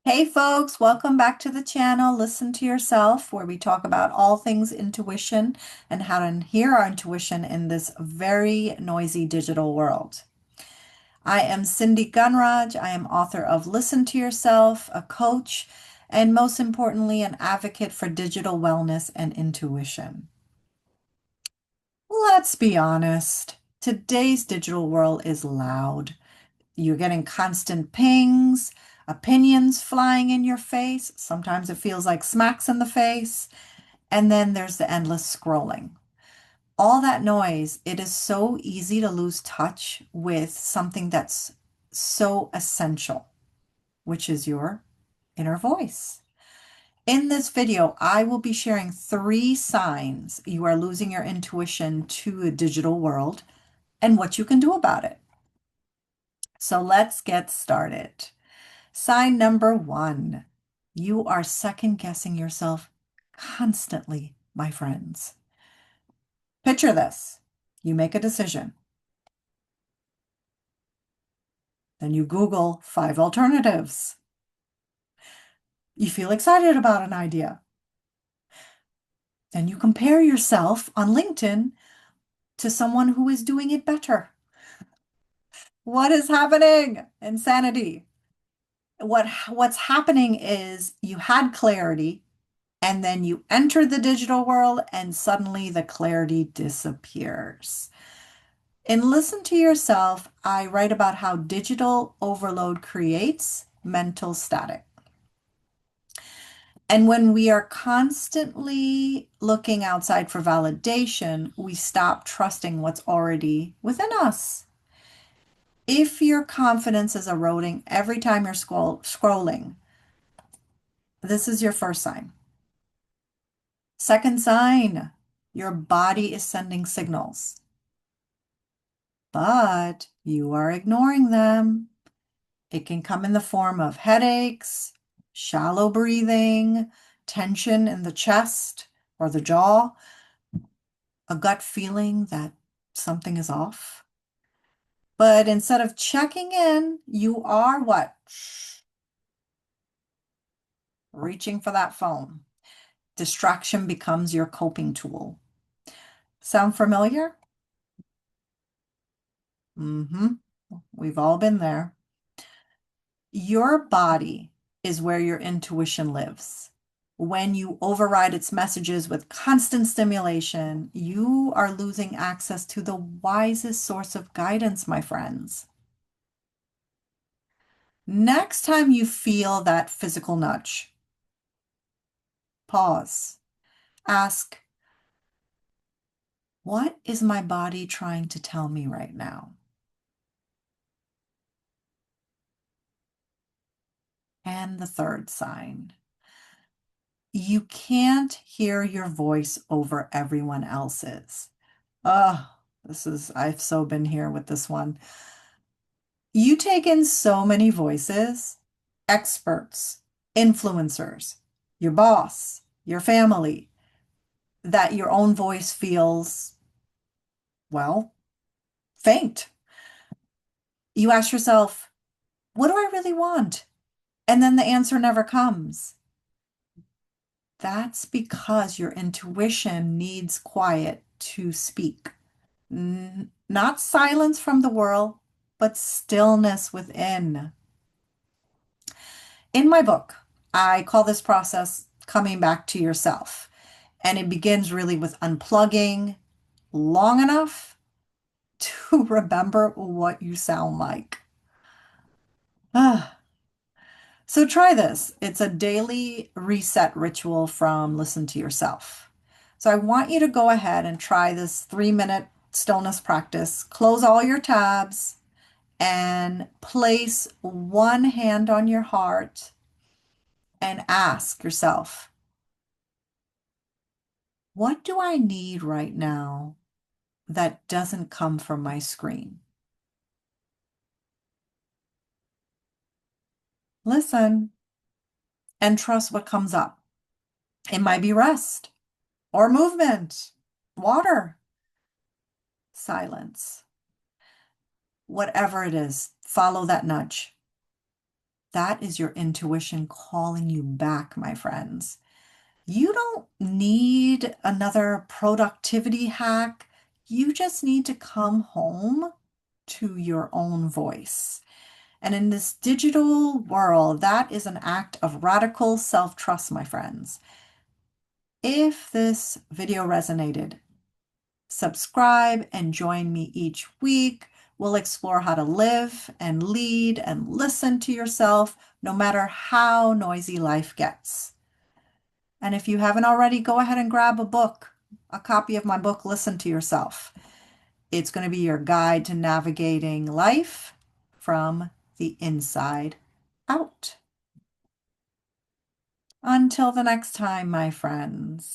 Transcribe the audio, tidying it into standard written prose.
Hey folks, welcome back to the channel. Listen to yourself, where we talk about all things intuition and how to hear our intuition in this very noisy digital world. I am Cindy Gunraj. I am author of Listen to Yourself, a coach, and most importantly, an advocate for digital wellness and intuition. Let's be honest, today's digital world is loud. You're getting constant pings, opinions flying in your face. Sometimes it feels like smacks in the face. And then there's the endless scrolling. All that noise, it is so easy to lose touch with something that's so essential, which is your inner voice. In this video, I will be sharing 3 signs you are losing your intuition to a digital world and what you can do about it. So let's get started. Sign number 1, you are second guessing yourself constantly, my friends. Picture this. You make a decision. Then you Google 5 alternatives. You feel excited about an idea. Then you compare yourself on LinkedIn to someone who is doing it better. What is happening? Insanity. What's happening is you had clarity and then you enter the digital world and suddenly the clarity disappears. In Listen to Yourself, I write about how digital overload creates mental static. And when we are constantly looking outside for validation, we stop trusting what's already within us. If your confidence is eroding every time you're scrolling, this is your first sign. Second sign, your body is sending signals, but you are ignoring them. It can come in the form of headaches, shallow breathing, tension in the chest or the jaw, a gut feeling that something is off. But instead of checking in, you are what? Reaching for that phone. Distraction becomes your coping tool. Sound familiar? Mm-hmm. We've all been there. Your body is where your intuition lives. When you override its messages with constant stimulation, you are losing access to the wisest source of guidance, my friends. Next time you feel that physical nudge, pause. Ask, what is my body trying to tell me right now? And the third sign, you can't hear your voice over everyone else's. Oh, I've so been here with this one. You take in so many voices, experts, influencers, your boss, your family, that your own voice feels, well, faint. You ask yourself, what do I really want? And then the answer never comes. That's because your intuition needs quiet to speak. Not silence from the world, but stillness within. In my book, I call this process coming back to yourself. And it begins really with unplugging long enough to remember what you sound like. Ah. So try this. It's a daily reset ritual from Listen to Yourself. So I want you to go ahead and try this 3-minute stillness practice. Close all your tabs and place one hand on your heart and ask yourself, what do I need right now that doesn't come from my screen? Listen and trust what comes up. It might be rest or movement, water, silence, whatever it is, follow that nudge. That is your intuition calling you back, my friends. You don't need another productivity hack. You just need to come home to your own voice. And in this digital world, that is an act of radical self-trust, my friends. If this video resonated, subscribe and join me each week. We'll explore how to live and lead and listen to yourself, no matter how noisy life gets. And if you haven't already, go ahead and grab a book, a copy of my book, Listen to Yourself. It's going to be your guide to navigating life from the inside out. Until the next time, my friends.